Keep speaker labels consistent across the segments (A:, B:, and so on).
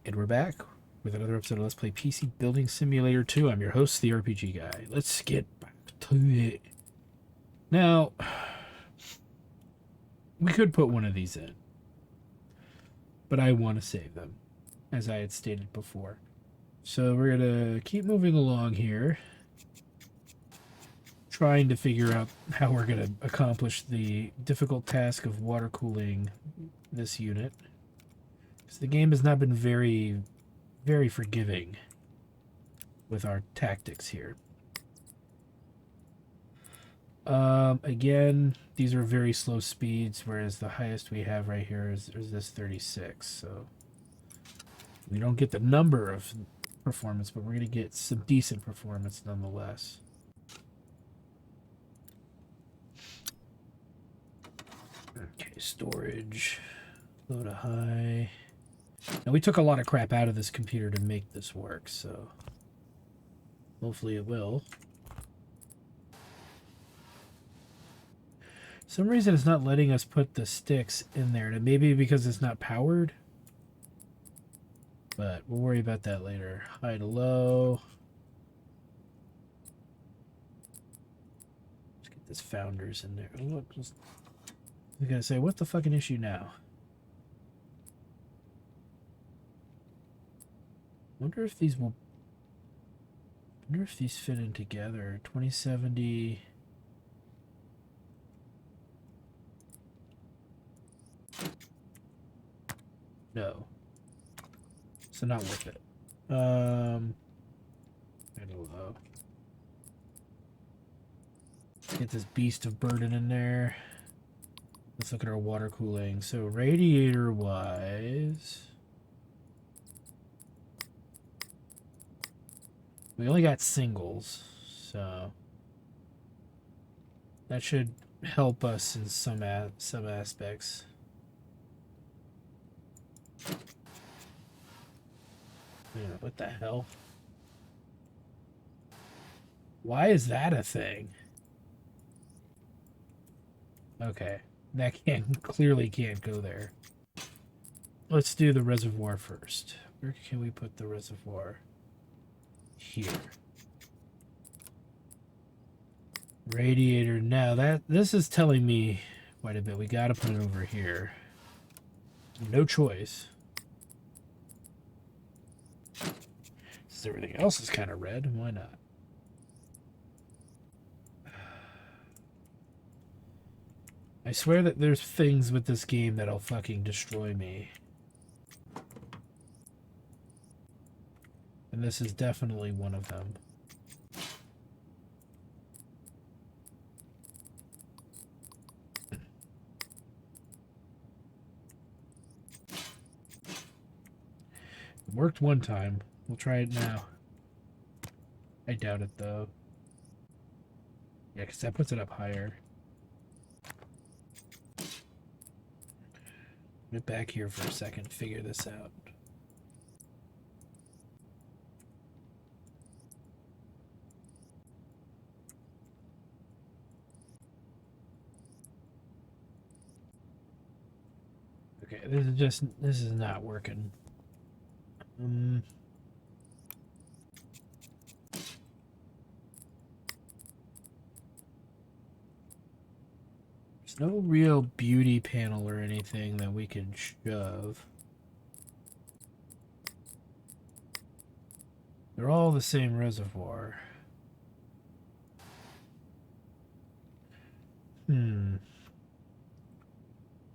A: And we're back with another episode of Let's Play PC Building Simulator 2. I'm your host, the RPG Guy. Let's get back to it. Now, we could put one of these in, but I want to save them, as I had stated before. So we're going to keep moving along here, trying to figure out how we're going to accomplish the difficult task of water cooling this unit. Because the game has not been very forgiving with our tactics here. Again, these are very slow speeds, whereas the highest we have right here is this 36. So we don't get the number of performance, but we're going to get some decent performance nonetheless. Okay, storage. Low to high. Now, we took a lot of crap out of this computer to make this work, so hopefully it will. For some reason it's not letting us put the sticks in there. Maybe because it's not powered? But we'll worry about that later. High to low. Let's get this Founders in there. Oh, look, I was gonna say, what's the fucking issue now? Wonder if these fit in together. 2070. No. So not worth it. I don't know. Get this beast of burden in there. Let's look at our water cooling. So radiator wise, we only got singles, so that should help us in some aspects. Yeah, what the hell? Why is that a thing? Okay, that clearly can't go there. Let's do the reservoir first. Where can we put the reservoir? Here. Radiator. Now this is telling me quite a bit. We gotta put it over here. No choice. Since everything else is kind of red, why not? I swear that there's things with this game that'll fucking destroy me. And this is definitely one of them. It worked one time. We'll try it now. I doubt it, though. Yeah, because that puts it up higher. Get back here for a second, figure this out. Okay, this is not working. There's no real beauty panel or anything that we can shove. They're all the same reservoir.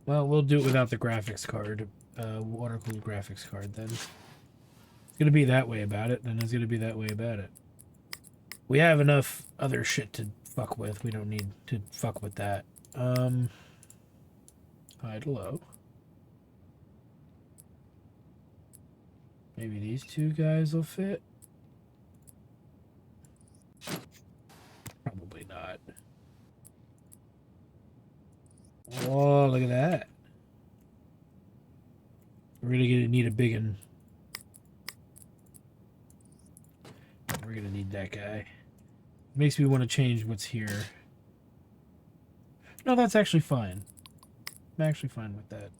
A: Well, we'll do it without the graphics card. Water-cooled graphics card, then. It's gonna be that way about it, then it's gonna be that way about it. We have enough other shit to fuck with. We don't need to fuck with that. High to low. Maybe these two guys will fit. Probably not. Oh, look at that. We're gonna need a big one. We're gonna need that guy. Makes me want to change what's here. No, that's actually fine. I'm actually fine with that.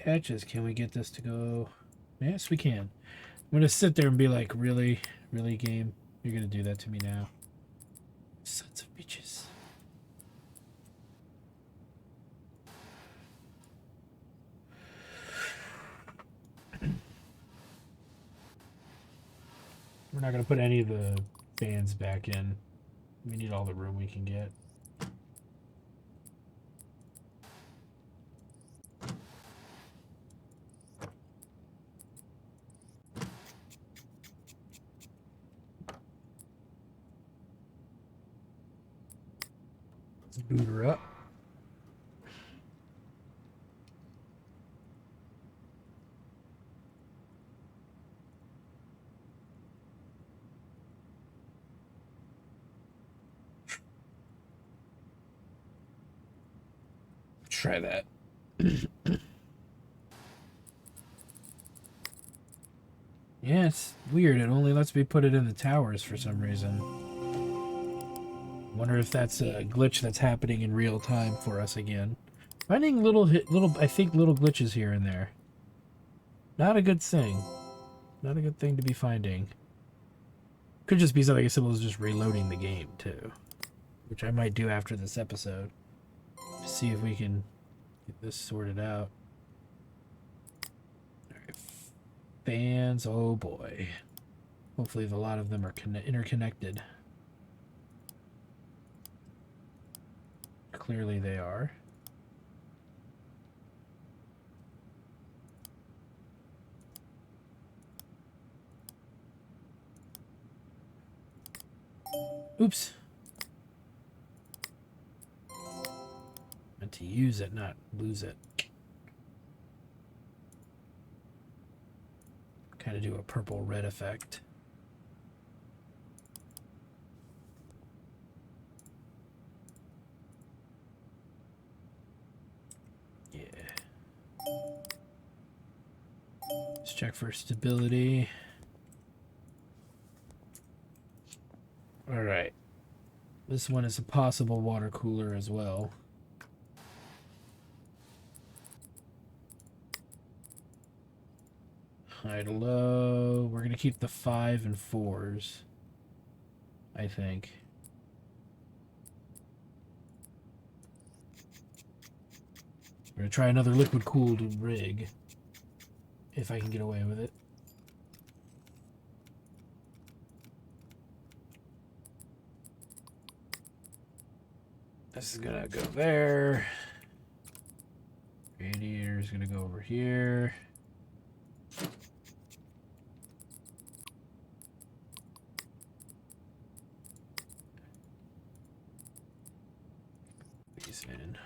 A: patches. Can we get this to go? Yes, we can. I'm gonna sit there and be like, really, really, game? You're gonna do that to me now? Sons of bitches. We're not gonna put any of the fans back in. We need all the room we can get. Let's boot her up. Try that. Yeah, it's weird. It only lets me put it in the towers for some reason. Wonder if that's a glitch that's happening in real time for us again. Finding little glitches here and there. Not a good thing. Not a good thing to be finding. Could just be something as simple as just reloading the game too, which I might do after this episode. See if we can get this sorted out. Alright. Fans, oh boy. Hopefully a lot of them are interconnected. Clearly they are. Oops. Meant to use it, not lose it. Kind of do a purple red effect. Yeah. Let's check for stability. All right. This one is a possible water cooler as well. High to low. We're going to keep the 5 and 4s, I think. We're going to try another liquid cooled rig, if I can get away with it. This is going to go there. Radiator is going to go over here. These in.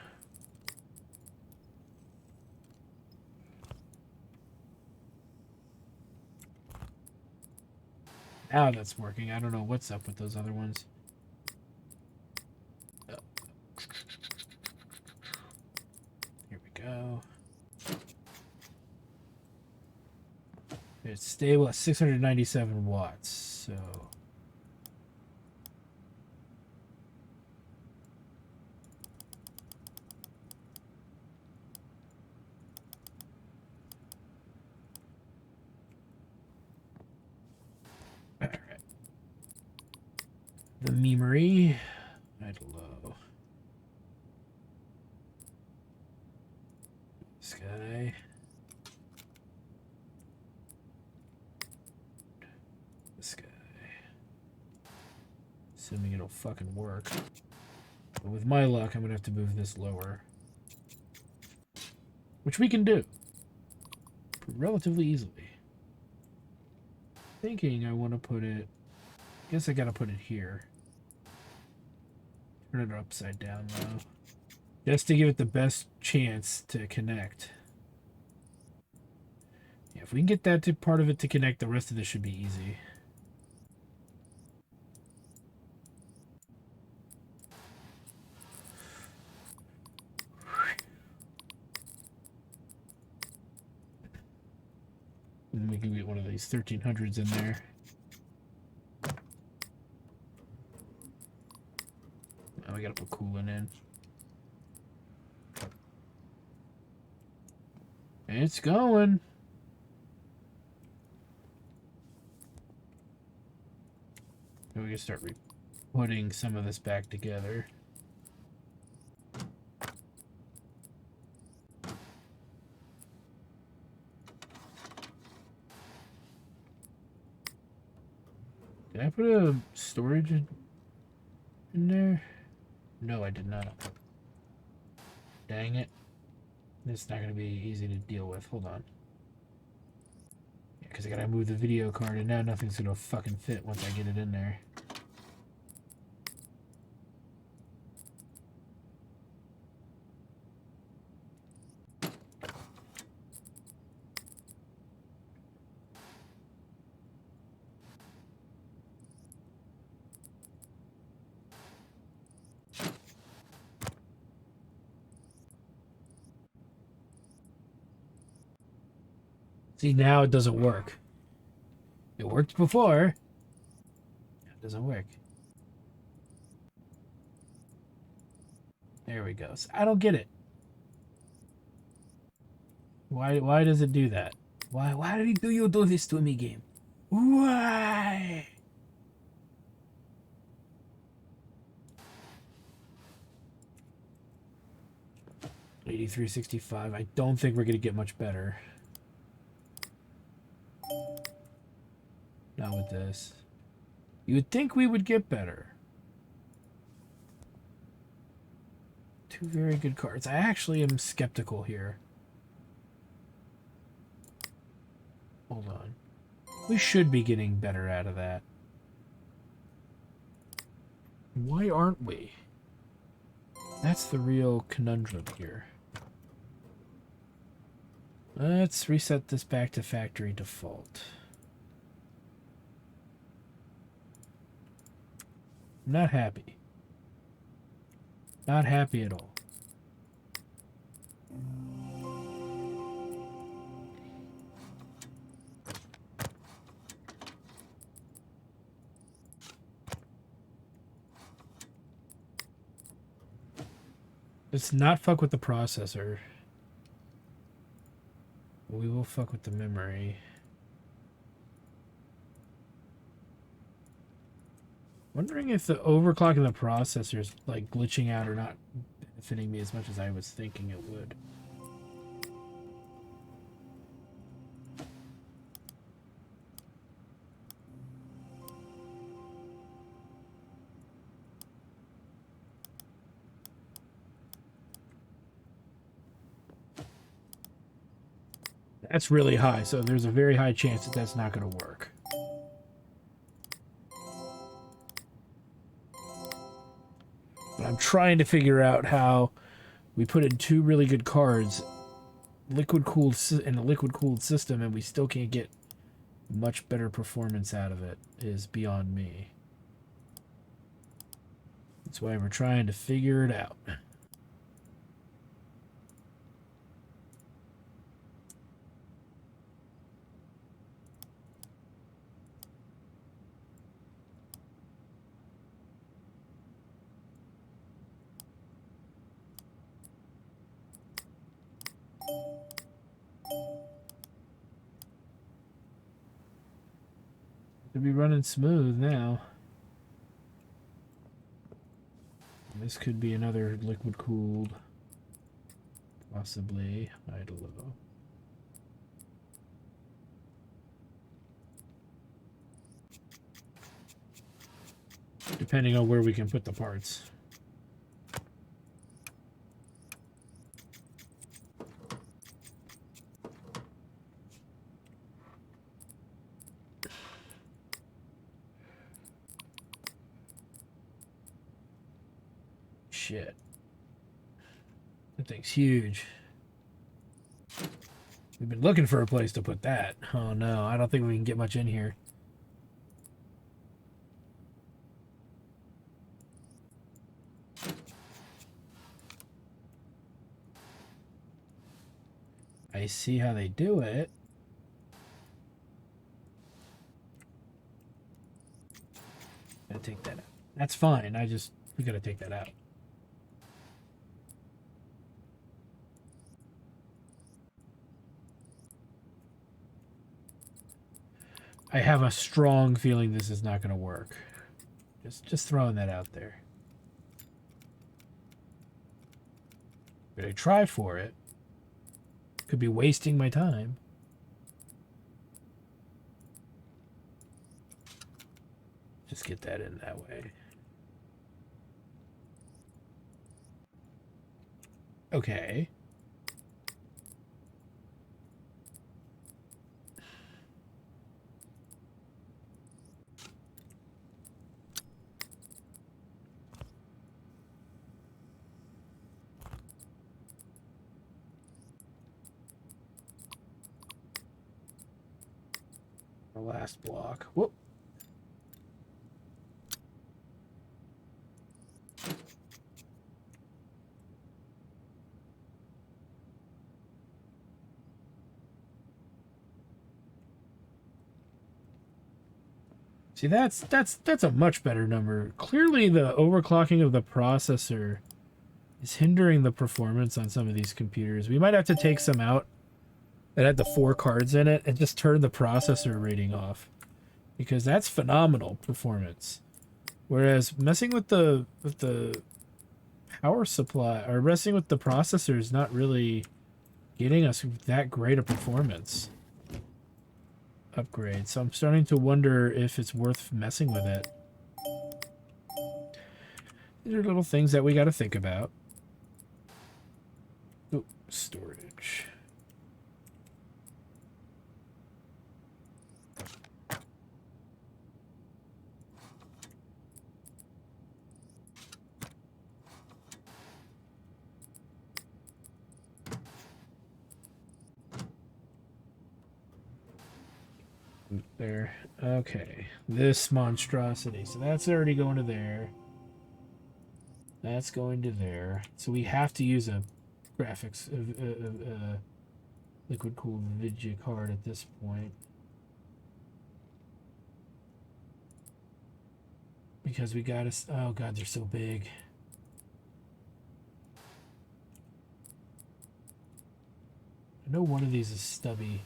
A: Now that's working. I don't know what's up with those other ones. Oh. Here we go. It's stable at 697 watts, so... Alright. The memory. Right low. This guy. This guy. Assuming it'll fucking work. But with my luck, I'm gonna have to move this lower. Which we can do. Relatively easily. Thinking I want to put it... I guess I gotta put it here. Turn it upside down though. Just to give it the best chance to connect. Yeah, if we can get that part of it to connect, the rest of this should be easy. And we can get one of these 1300s in there. Now we gotta put coolant in. It's going. And we can start putting some of this back together. Did I put a storage in there? No, I did not. Dang it. It's not going to be easy to deal with. Hold on. Yeah, because I got to move the video card, and now nothing's going to fucking fit once I get it in there. See, now it doesn't work. It worked before. It doesn't work. There we go. So I don't get it. Why does it do that? Why do you do this to me, game? Why? $83.65. I don't think we're gonna get much better. Not with this. You would think we would get better. Two very good cards. I actually am skeptical here. Hold on. We should be getting better out of that. Why aren't we? That's the real conundrum here. Let's reset this back to factory default. I'm not happy. Not happy at all. Let's not fuck with the processor. We will fuck with the memory. Wondering if the overclock in the processor is like glitching out or not benefiting me as much as I was thinking it would. That's really high, so there's a very high chance that that's not going to work. But I'm trying to figure out how we put in two really good cards, liquid-cooled in a liquid-cooled system, and we still can't get much better performance out of it. Is beyond me. That's why we're trying to figure it out. Could be running smooth now. This could be another liquid cooled, possibly. I don't know. Depending on where we can put the parts. Shit. That thing's huge. We've been looking for a place to put that. Oh no, I don't think we can get much in here. I see how they do it. Gotta take that out. That's fine. We gotta take that out. I have a strong feeling this is not going to work. Just throwing that out there. But I try for it. Could be wasting my time. Just get that in that way. Okay. The last block. Whoop. See, that's a much better number. Clearly the overclocking of the processor is hindering the performance on some of these computers. We might have to take some out that had the 4 cards in it and just turn the processor rating off, because that's phenomenal performance. Whereas messing with the power supply or messing with the processor is not really getting us that great a performance upgrade. So I'm starting to wonder if it's worth messing with it. These are little things that we got to think about. Oh, storage. There. Okay. This monstrosity. So that's already going to there. That's going to there. So we have to use a graphics liquid cooled video card at this point, because we got to. Oh god, they're so big. I know one of these is stubby.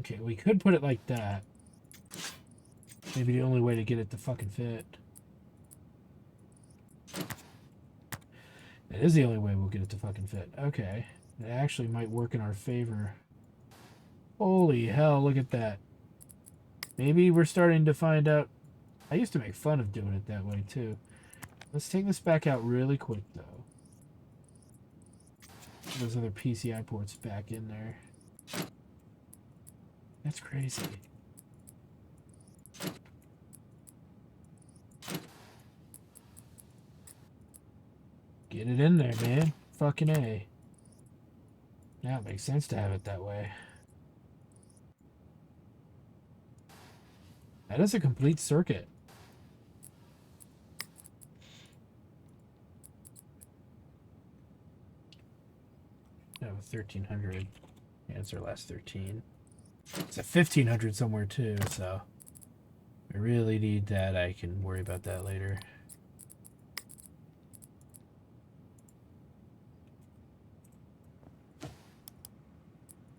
A: Okay, we could put it like that. Maybe the only way to get it to fucking fit. That is the only way we'll get it to fucking fit. Okay. It actually might work in our favor. Holy hell, look at that. Maybe we're starting to find out. I used to make fun of doing it that way too. Let's take this back out really quick though. Those other PCI ports back in there. That's crazy. Get it in there, man. Fucking A. Now it makes sense to have it that way. That is a complete circuit. I have a 1300. Yeah, it's our last 13. It's a 1500 somewhere too, so I really need that. I can worry about that later.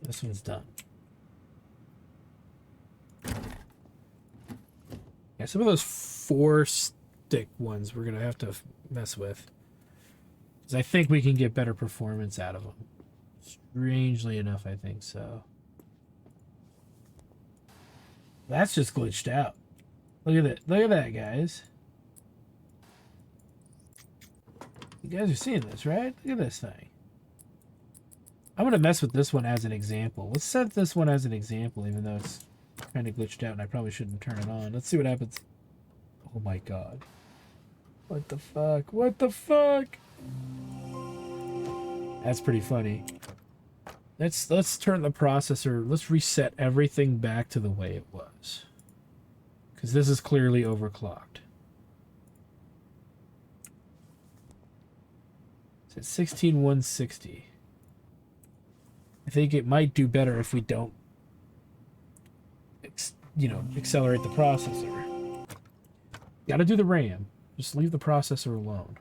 A: This one's done. Yeah, some of those 4-stick ones we're gonna have to mess with, because I think we can get better performance out of them. Strangely enough, I think so. That's just glitched out. Look at that. Look at that, guys. You guys are seeing this, right? Look at this thing. I'm going to mess with this one as an example. Let's set this one as an example, even though it's kind of glitched out and I probably shouldn't turn it on. Let's see what happens. Oh my god. What the fuck? What the fuck? That's pretty funny. Let's turn the processor, let's reset everything back to the way it was, because this is clearly overclocked. It's at 16160. I think it might do better if we don't, accelerate the processor. Gotta do the RAM. Just leave the processor alone.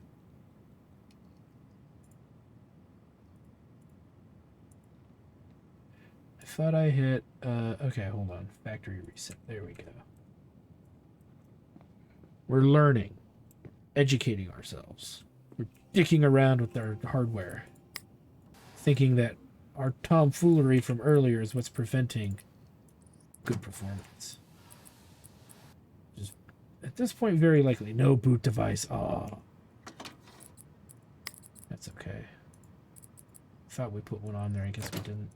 A: thought I hit... okay, hold on. Factory reset. There we go. We're learning. Educating ourselves. We're dicking around with our hardware. Thinking that our tomfoolery from earlier is what's preventing good performance. Just, at this point, very likely. No boot device. Oh. That's okay. Thought we put one on there. I guess we didn't.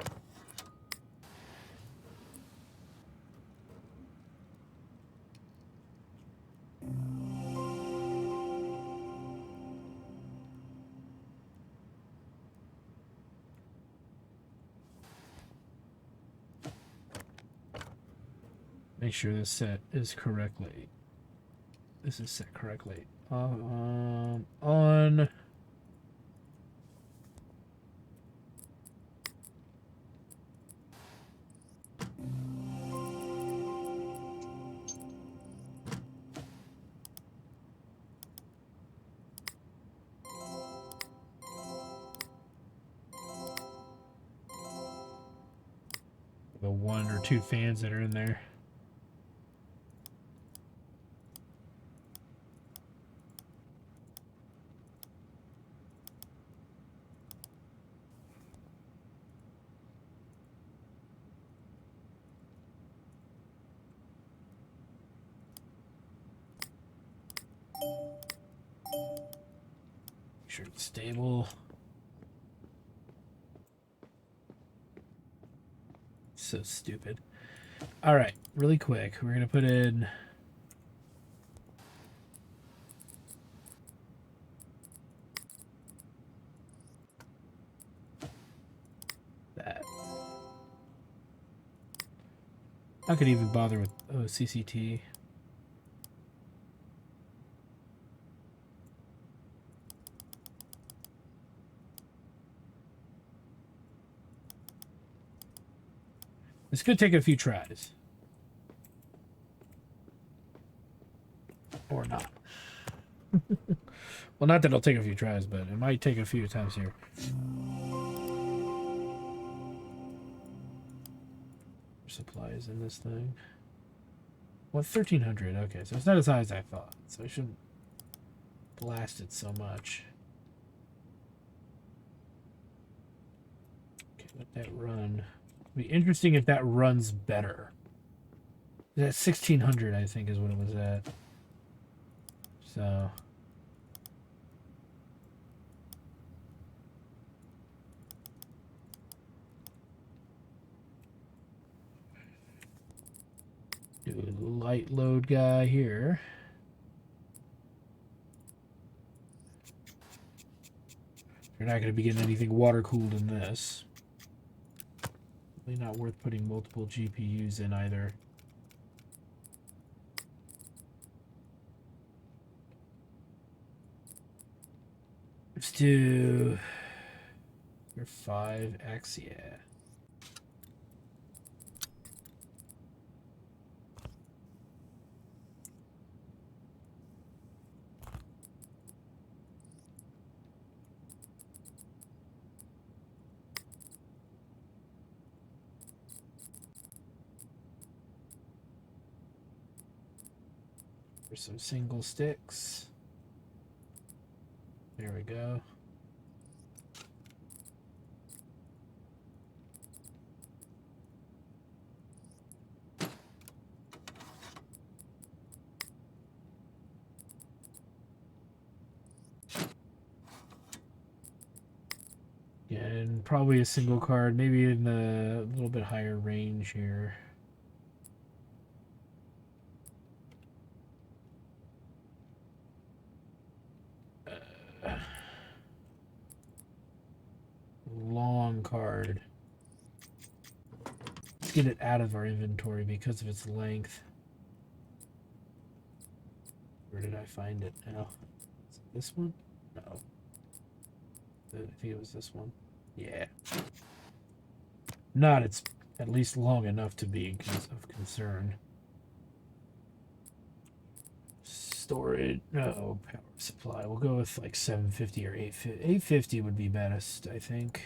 A: Make sure this set is correctly. This is set correctly. On. The 1 or 2 fans that are in there. Make sure it's stable. So stupid. All right, really quick. We're gonna put in that. I could even bother with CCT. This could take a few tries. Or not. Well, not that it'll take a few tries, but it might take a few times here. Supplies in this thing. What, 1300? Okay, so it's not as high as I thought. So I shouldn't blast it so much. Okay, let that run. It'd be interesting if that runs better. That 1600, I think, is what it was at. So do a light load guy here. You're not going to be getting anything water cooled in this. Really not worth putting multiple GPUs in either. Let's do your 5X, yeah. For some single sticks. There we go. And probably a single card, maybe in the little bit higher range here. Long card. Let's get it out of our inventory because of its length. Where did I find it now? Is it this one? No. I think it was this one. Yeah. Not it's at least long enough to be of concern. Storage, no, power supply. We'll go with like 750 or 850. 850 would be best, I think.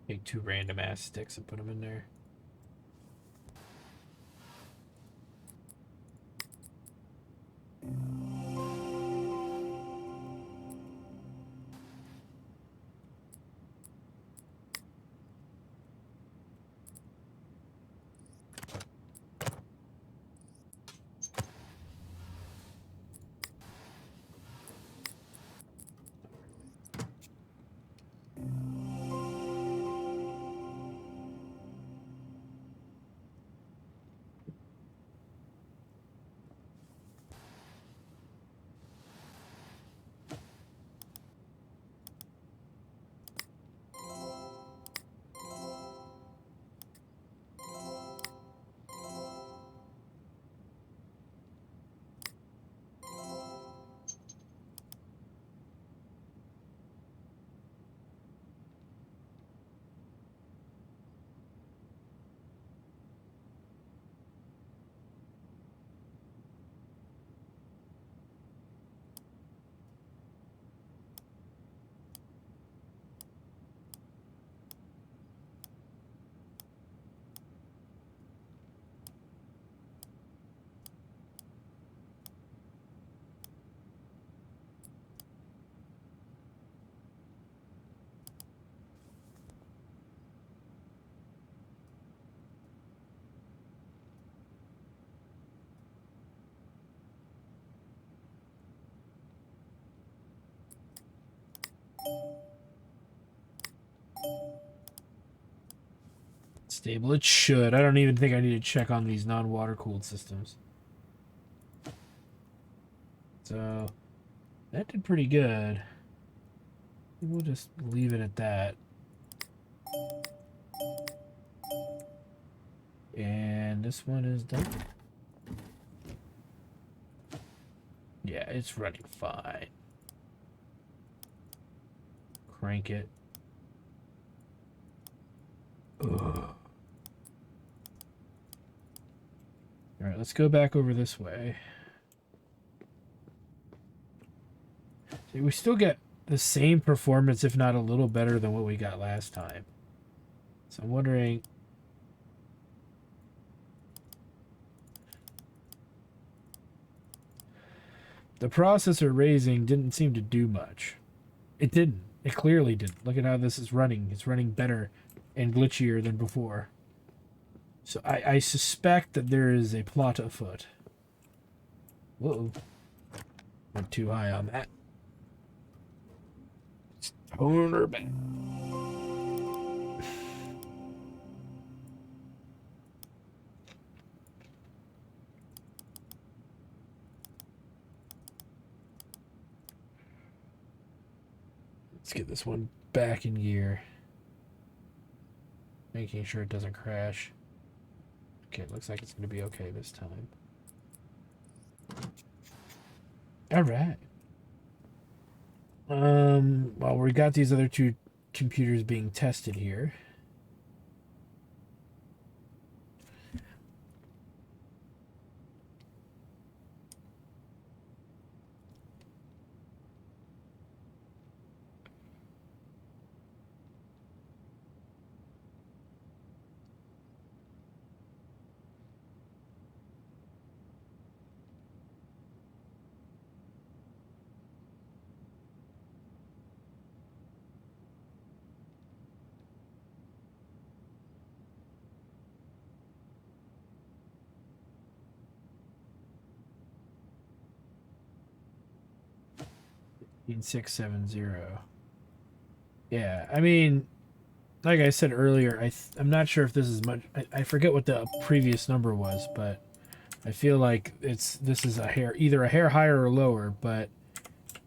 A: Take 2 random ass sticks and put them in there. Stable. It should. I don't even think I need to check on these non-water cooled systems. So that did pretty good. We'll just leave it at that. And this one is done. Yeah, it's running fine. Crank it. Ugh. All right, let's go back over this way. See, we still get the same performance, if not a little better than what we got last time. So I'm wondering... The processor raising didn't seem to do much. It didn't. It clearly didn't. Look at how this is running. It's running better and glitchier than before. So I suspect that there is a plot afoot. Whoa. Went too high on that. Toner back. Let's get this one back in gear. Making sure it doesn't crash. Okay, it looks like it's going to be okay this time. Alright. Well, we got these other 2 computers being tested here. In 670. Yeah, I mean, like I said earlier, I'm not sure if this is much. I forget what the previous number was, but I feel like this is either a hair higher or lower. But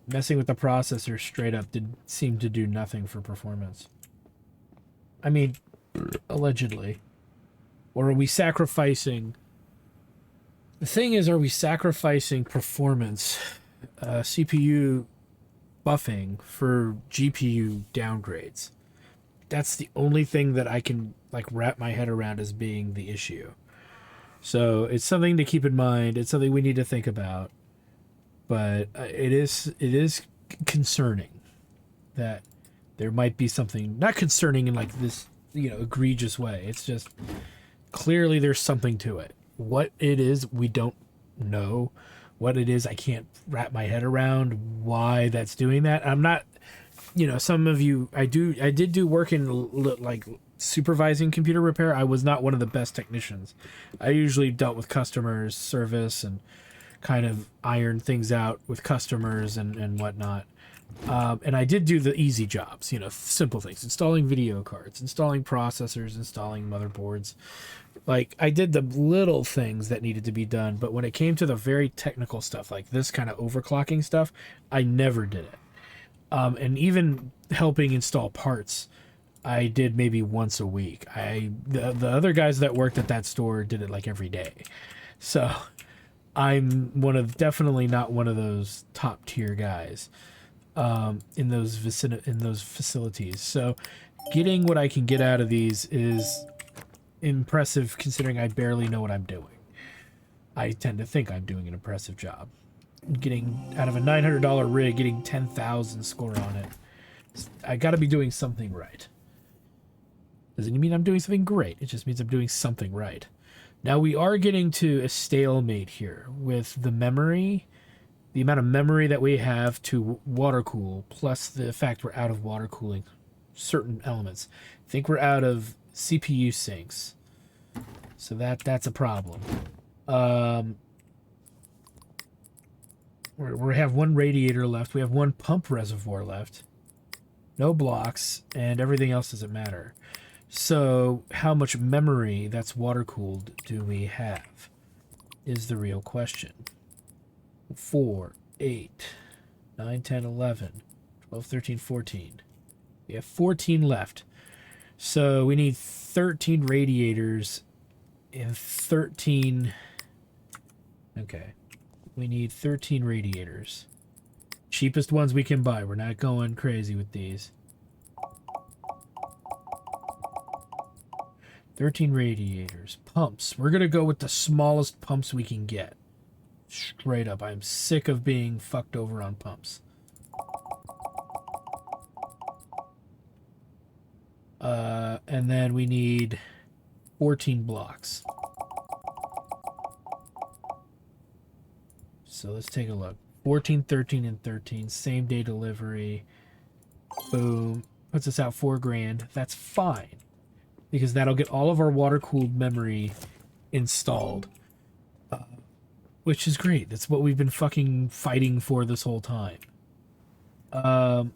A: messing with the processor straight up did seem to do nothing for performance. I mean, allegedly, or are we sacrificing The thing is, are we sacrificing performance, CPU buffing for GPU downgrades? That's the only thing that I can like wrap my head around as being the issue. So it's something to keep in mind. It's something we need to think about. But it is concerning that there might be something not concerning in like this egregious way. It's just clearly there's something to it. What it is, we don't know. What it is, I can't wrap my head around why that's doing that. I'm not, some of you, I did do work in like supervising computer repair. I was not one of the best technicians. I usually dealt with customers service and kind of iron things out with customers and whatnot. And I did do the easy jobs, simple things, installing video cards, installing processors, installing motherboards. Like I did the little things that needed to be done, but when it came to the very technical stuff, like this kind of overclocking stuff, I never did it. And even helping install parts, I did maybe once a week. The other guys that worked at that store did it like every day. So I'm definitely not one of those top tier guys in those facilities. So getting what I can get out of these is impressive considering I barely know what I'm doing. I tend to think I'm doing an impressive job. Getting out of a $900 rig, getting 10,000 score on it. I got to be doing something right. Doesn't mean I'm doing something great. It just means I'm doing something right. Now we are getting to a stalemate here with the memory, the amount of memory that we have to water cool, plus the fact we're out of water cooling certain elements. I think we're out of CPU sinks, so that's a problem. We have one radiator left. We have one pump reservoir left. No blocks, and everything else doesn't matter. So how much memory that's water cooled do we have is the real question. 4, 8, 9, 10, 11, 12, 13, 14. We have 14 left. So we need 13 radiators and 13... Okay. We need 13 radiators. Cheapest ones we can buy. We're not going crazy with these. 13 radiators. Pumps. We're going to go with the smallest pumps we can get. Straight up. I'm sick of being fucked over on pumps. And then we need 14 blocks. So let's take a look. 14, 13, and 13. Same day delivery. Boom. Puts us out $4,000. That's fine, because that'll get all of our water-cooled memory installed. Which is great. That's what we've been fucking fighting for this whole time. Am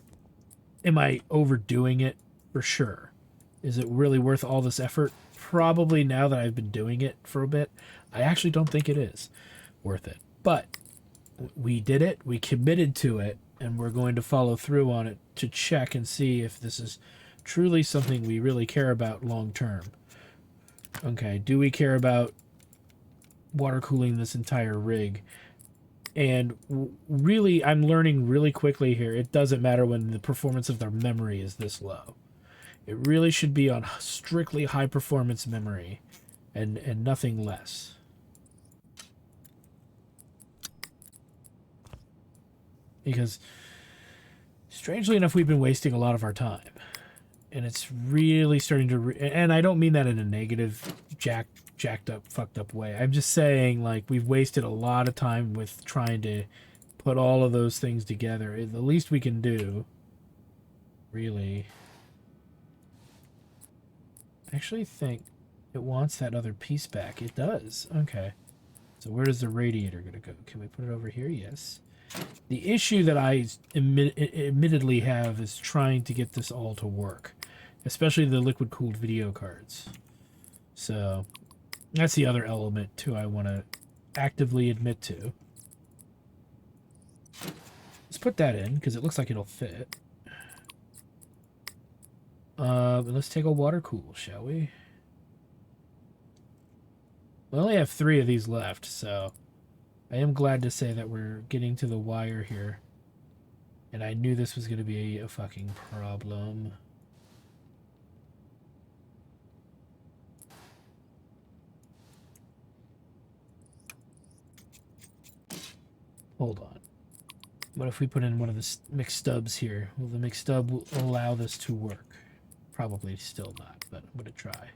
A: I overdoing it? For sure. Is it really worth all this effort? Probably, now that I've been doing it for a bit. I actually don't think it is worth it. But we did it. We committed to it. And we're going to follow through on it to check and see if this is truly something we really care about long term. Okay, do we care about water cooling this entire rig? And really, I'm learning really quickly here, it doesn't matter when the performance of their memory is this low. It really should be on strictly high performance memory and nothing less. Because strangely enough, we've been wasting a lot of our time. And it's really starting to... and I don't mean that in a negative, jacked up, fucked up way. I'm just saying, like, we've wasted a lot of time with trying to put all of those things together. The least we can do, really... I actually think it wants that other piece back. It does. Okay. So where is the radiator going to go? Can we put it over here? Yes. The issue that I admittedly have is trying to get this all to work, especially the liquid-cooled video cards. So that's the other element, too, I want to actively admit to. Let's put that in, because it looks like it'll fit. Let's take a water cool, shall we? We only have 3 of these left, so I am glad to say that we're getting to the wire here. And I knew this was going to be a fucking problem. Hold on. What if we put in one of the mixed stubs here? Will the mixed stub will allow this to work? Probably still not, but I'm going to try.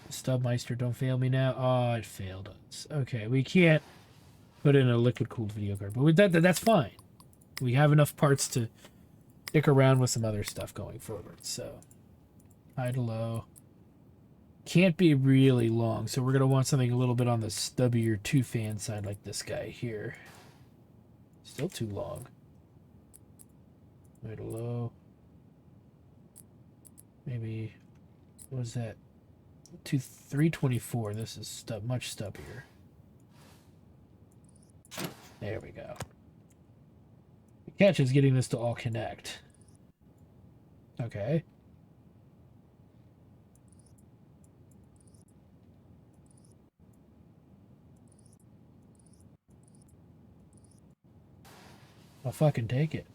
A: Stubmeister, don't fail me now. Oh, it failed us. Okay, we can't put in a liquid-cooled video card, but that's fine. We have enough parts to stick around with some other stuff going forward, so high to low. Can't be really long, so we're going to want something a little bit on the stubbier 2-fan side like this guy here. Still too long. High to low. Maybe, what was that? 324. This is much stubbier. There we go. The catch is getting this to all connect. Okay. I'll fucking take it.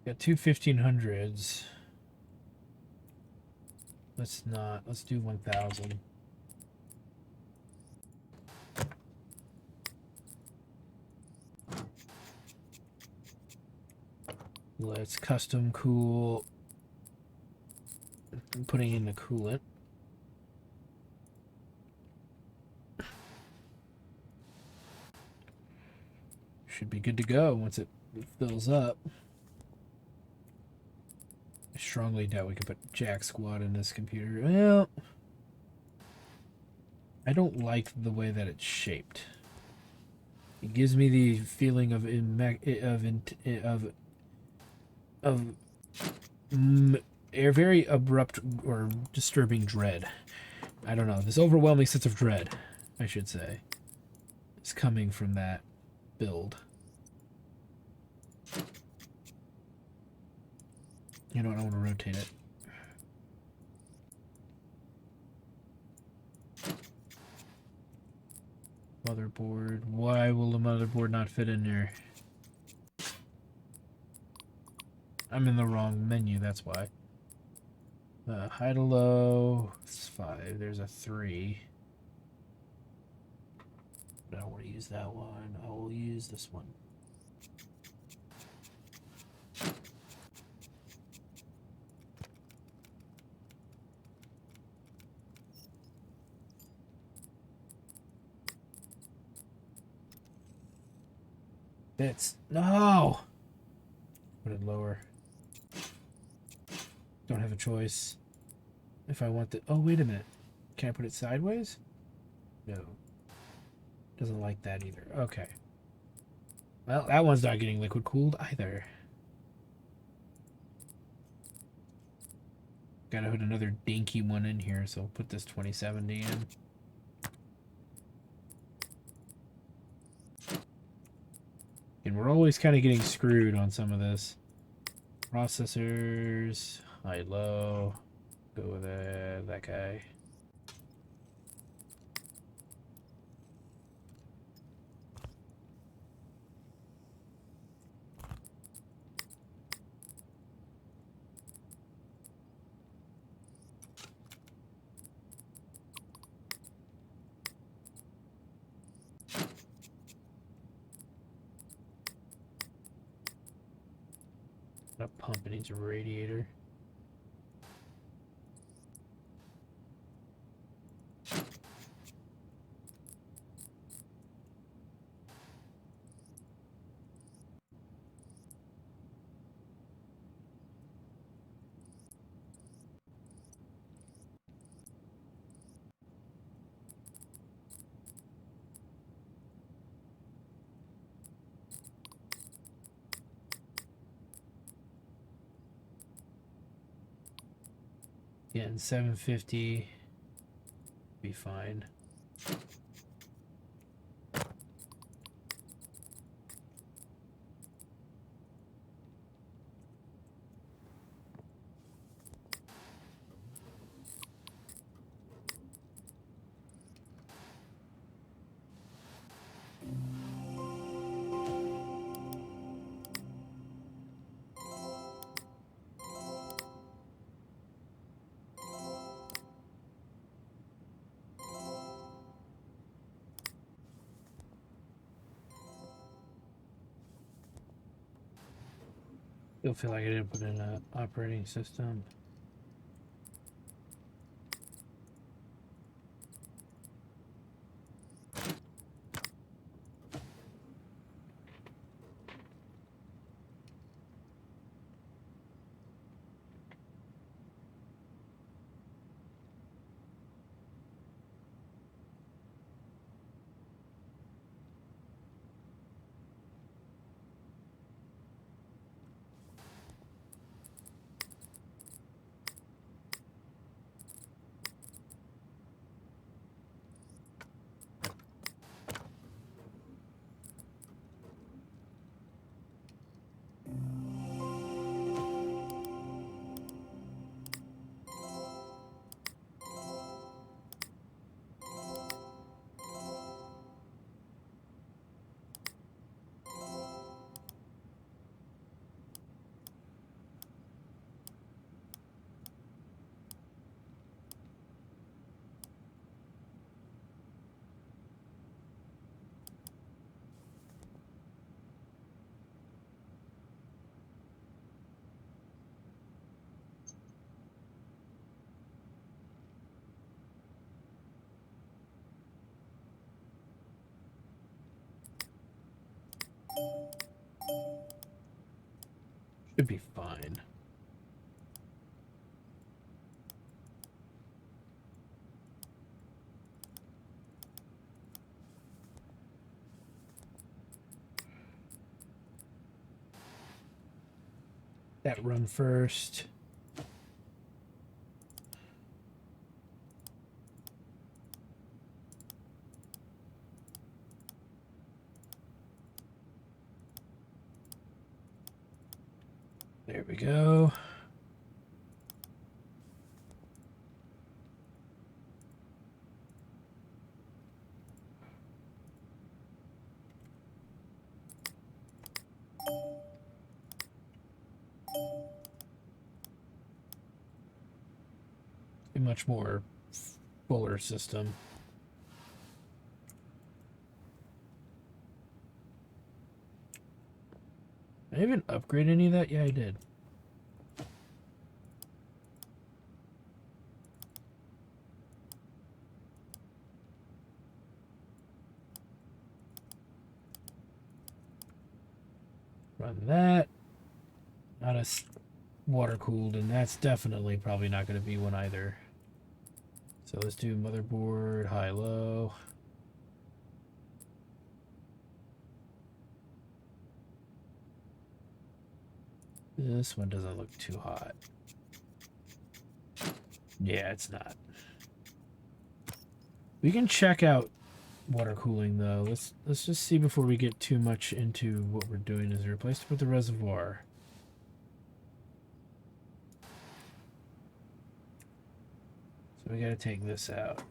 A: Got two 1500s. Let's do 1000. Let's custom cool. I'm putting in the coolant. Should be good to go once it fills up. I strongly doubt we could put Jack Squad in this computer. Well, I don't like the way that it's shaped. It gives me the feeling of a very abrupt or disturbing dread. I don't know. This overwhelming sense of dread, I should say, is coming from that build. You know what? I want to rotate it. Motherboard. Why will the motherboard not fit in there? I'm in the wrong menu, that's why. High to low. It's 5. There's a 3. But I don't want to use that one. I will use this one. No! Put it lower. Don't have a choice. If I want the... Oh, wait a minute. Can I put it sideways? No. Doesn't like that either. Okay. Well, that one's not getting liquid cooled either. Gotta put another dinky one in here, so I'll put this 2070 in. And we're always kind of getting screwed on some of this. Processors, high, low. Go with that guy. That pump, it needs a radiator. Getting 750. Be fine. Still feel like I didn't put in an operating system. Should be fine. That run first. There we go. A much more fuller system. Did I even upgrade any of that? Yeah, I did. Run that. Not as water cooled, and that's definitely probably not going to be one either. So let's do motherboard, high, low. This one doesn't look too hot. Yeah, it's not. We can check out water cooling though. Let's just see before we get too much into what we're doing. Is it replaced with the reservoir? So we gotta take this out.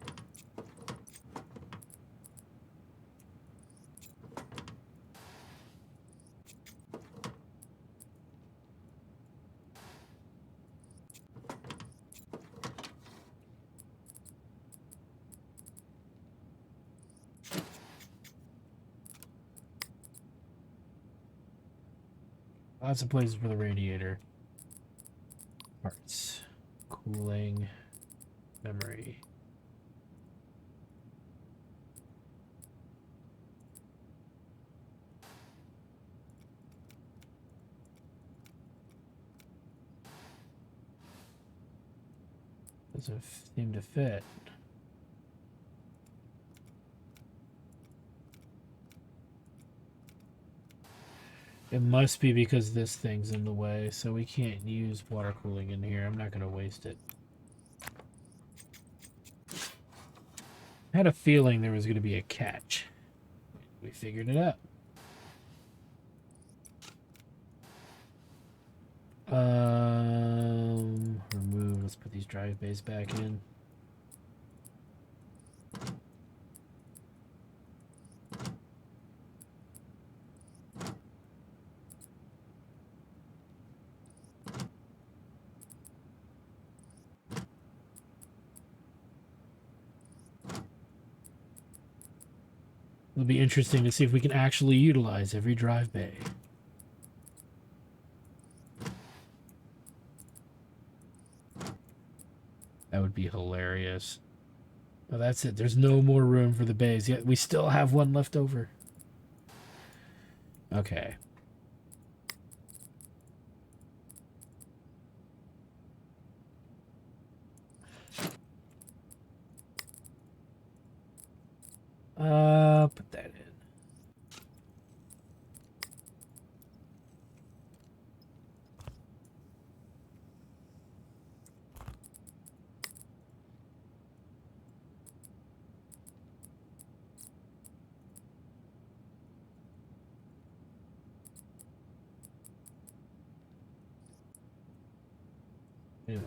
A: Lots of places for the radiator. Parts. Cooling. Memory. Doesn't seem to fit. It must be because this thing's in the way, so we can't use water cooling in here. I'm not going to waste it. had a feeling there was going to be a catch. We figured it out. Remove. Let's put these drive bays back in. It'll be interesting to see if we can actually utilize every drive bay. That would be hilarious. Oh, that's it. There's no more room for the bays. Yet we still have one left over. Okay. Put that in.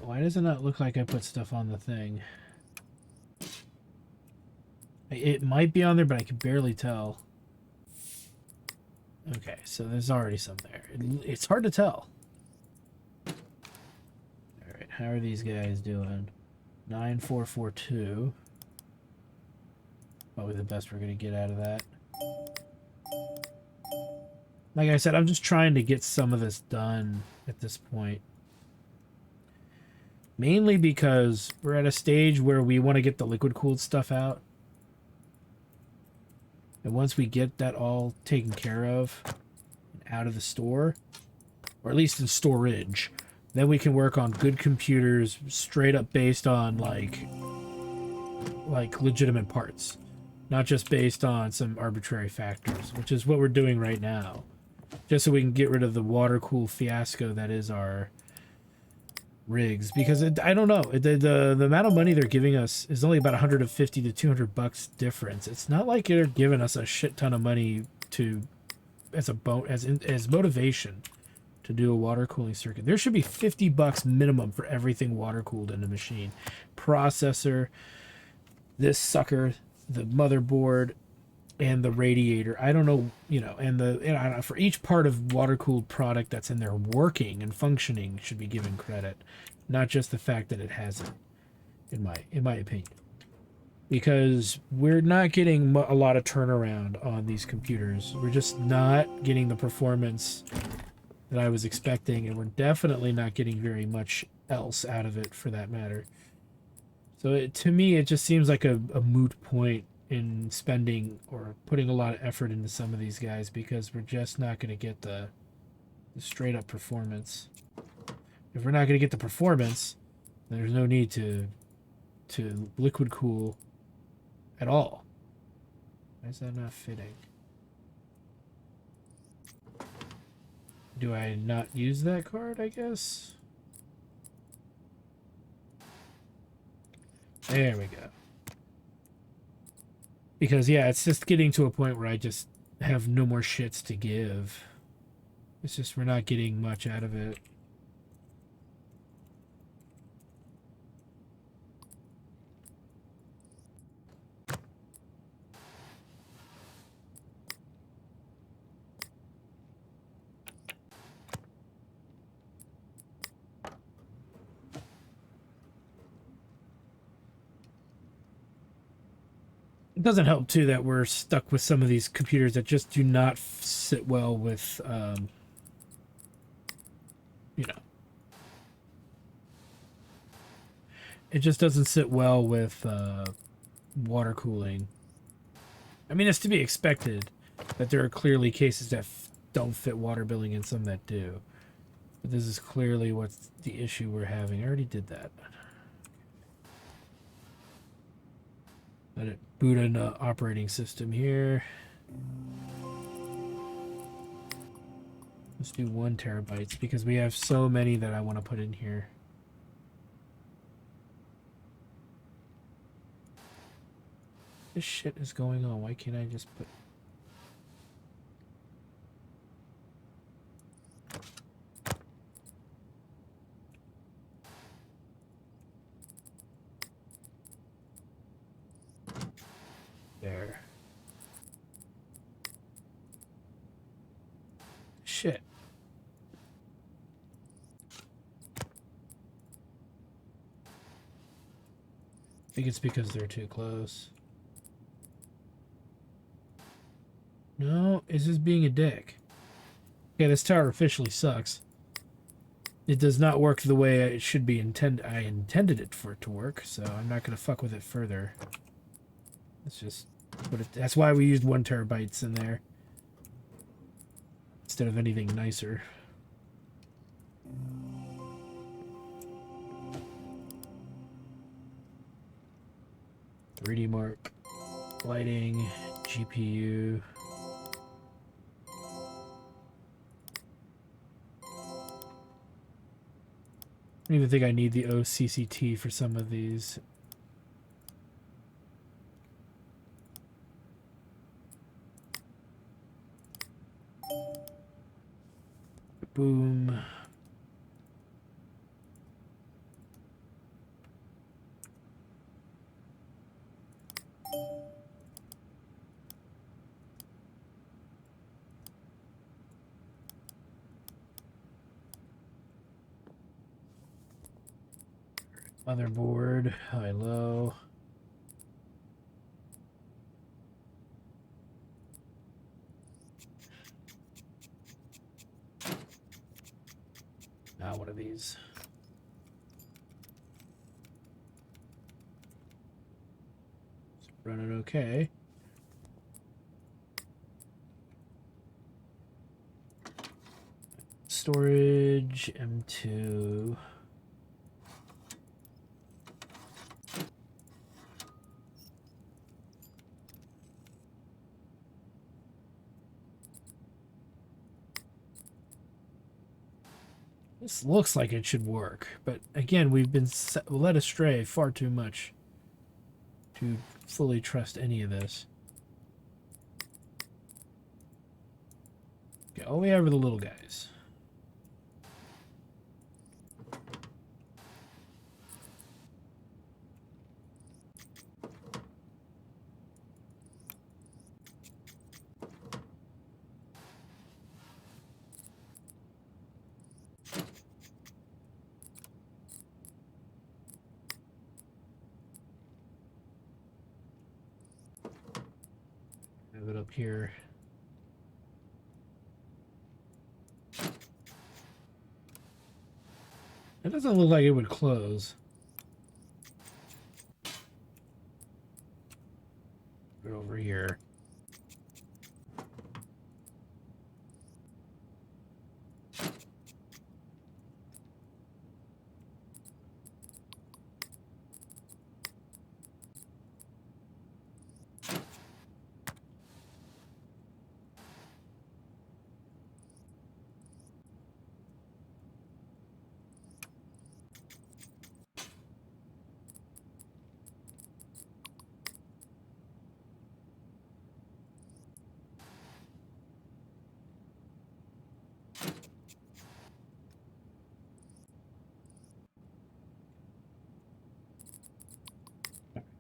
A: Why does it not look like I put stuff on the thing? It might be on there, but I can barely tell. Okay, so there's already some there. It's hard to tell. Alright, how are these guys doing? 9442. Probably the best we're going to get out of that. Like I said, I'm just trying to get some of this done at this point. Mainly because we're at a stage where we want to get the liquid-cooled stuff out. And once we get that all taken care of, out of the store, or at least in storage, then we can work on good computers straight up based on like legitimate parts, not just based on some arbitrary factors, which is what we're doing right now, just so we can get rid of the water cool fiasco that is our rigs. Because I don't know, the amount of money they're giving us is only about 150 to 200 bucks difference. It's not like they're giving us a shit ton of money to as motivation to do a water cooling circuit. There should be 50 bucks minimum for everything water cooled in the machine. Processor, this sucker, the motherboard, and the radiator. I don't know, you know, and for each part of water cooled product that's in there working and functioning should be given credit, not just the fact that it has it. In my opinion, because we're not getting a lot of turnaround on these computers. We're just not getting the performance that I was expecting, and we're definitely not getting very much else out of it for that matter. So to me, it just seems like a moot point in spending or putting a lot of effort into some of these guys, because we're just not going to get the straight up performance. If we're not going to get the performance, then there's no need to liquid cool at all. Why is that not fitting? Do I not use that card, I guess? There we go. Because, yeah, it's just getting to a point where I just have no more shits to give. It's just we're not getting much out of it. It doesn't help, too, that we're stuck with some of these computers that just do not sit well with, you know. It just doesn't sit well with water cooling. I mean, it's to be expected that there are clearly cases that don't fit water billing and some that do. But this is clearly what's the issue we're having. I already did that. Let it boot an operating system here. Let's do 1 terabytes because we have so many that I want to put in here. This shit is going on. Why can't I just put... There. Shit. I think it's because they're too close. No, it's just being a dick. Yeah, this tower officially sucks. It does not work the way it should be I intended it for it to work, so I'm not gonna fuck with it further. It's just that's why we used 1 terabytes in there instead of anything nicer. .3D Mark, lighting, GPU. I don't even think I need the OCCT for some of these. Boom. Motherboard, high, low. Now one of these. It's running okay. Storage, M2. This looks like it should work, but again, we've been led astray far too much to fully trust any of this. Okay, all we have are the little guys. Have it up here. It doesn't look like it would close. Put it over here.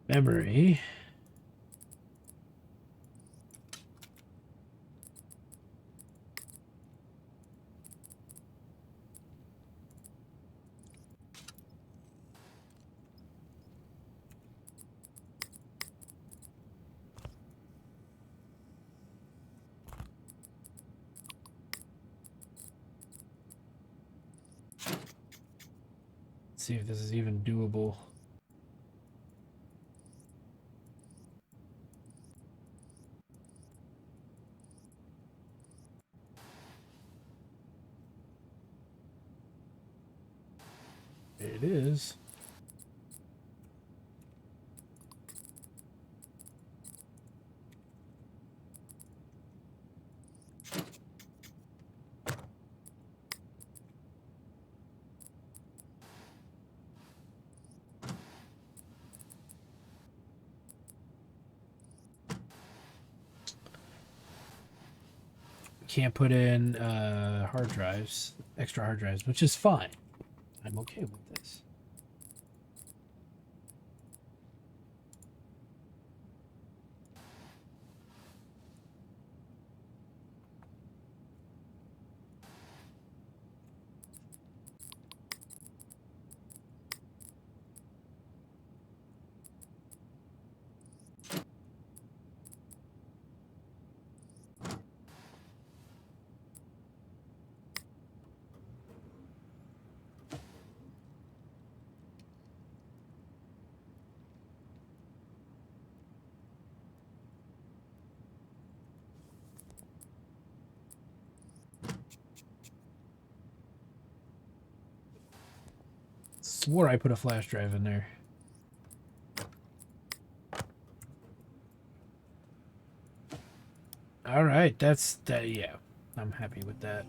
A: Memory. Let's see if this is even doable. It is. Can't put in hard drives, extra hard drives, which is fine. I'm okay with this. Swore I put a flash drive in there. All right, that's that. Yeah, I'm happy with that.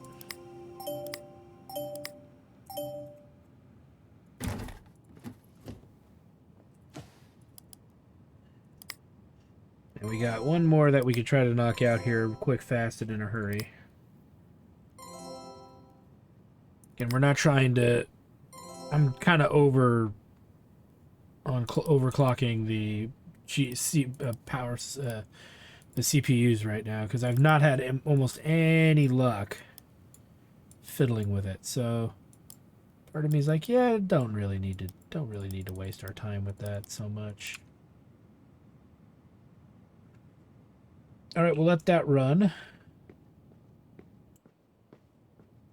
A: And we got one more that we could try to knock out here quick, fast, and in a hurry. And we're not trying to. I'm kind of overclocking the power the CPUs right now because I've not had almost any luck fiddling with it. So part of me is like, yeah, don't really need to waste our time with that so much. All right, we'll let that run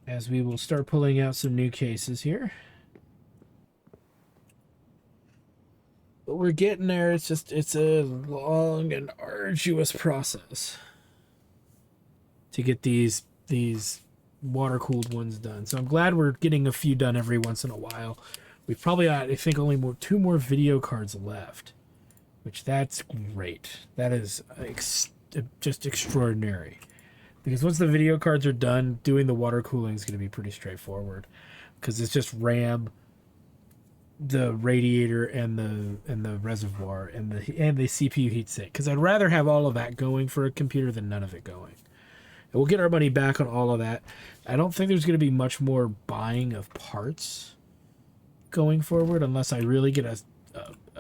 A: as we will start pulling out some new cases here. But we're getting there. It's a long and arduous process to get these water-cooled ones done. So I'm glad we're getting a few done every once in a while. We've probably got, I think, only two more video cards left, which that's great. That is just extraordinary. Because once the video cards are done, doing the water cooling is going to be pretty straightforward. Because it's just RAM, the radiator, and the reservoir, and the CPU heatsink. Because I'd rather have all of that going for a computer than none of it going. And we'll get our money back on all of that. I don't think there's going to be much more buying of parts going forward unless I really get a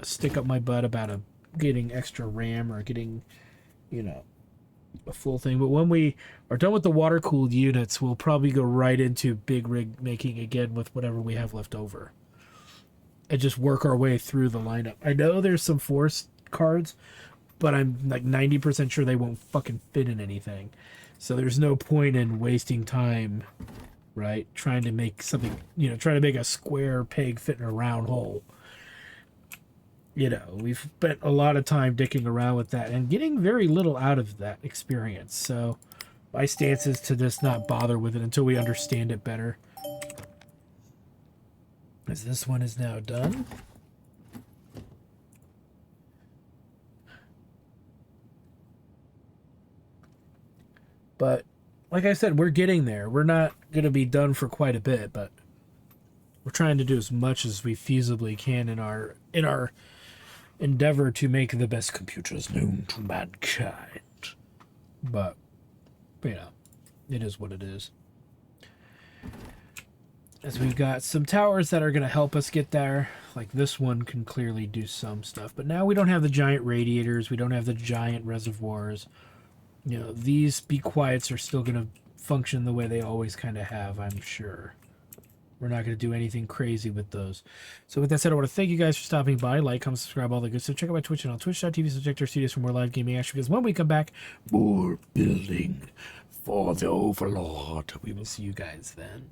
A: stick up my butt about getting extra RAM or getting, a full thing. But when we are done with the water cooled units, we'll probably go right into big rig making again with whatever we have left over and just work our way through the lineup. I know there's some force cards, but I'm like 90% sure they won't fucking fit in anything. So there's no point in wasting time, right? Trying to make something, trying to make a square peg fit in a round hole. We've spent a lot of time dicking around with that and getting very little out of that experience. So my stance is to just not bother with it until we understand it better. As this one is now done. But like I said, we're getting there. We're not going to be done for quite a bit, but we're trying to do as much as we feasibly can in our endeavor to make the best computers known to mankind. But it is what it is. As we've got some towers that are going to help us get there. Like this one can clearly do some stuff. But now we don't have the giant radiators. We don't have the giant reservoirs. These be quiets are still going to function the way they always kind of have, I'm sure. We're not going to do anything crazy with those. So with that said, I want to thank you guys for stopping by. Like, comment, subscribe, all the good stuff. Check out my Twitch channel, twitch.tv/Subjector Studios for more live gaming action. Because when we come back, more building for the Overlord. We will see you guys then.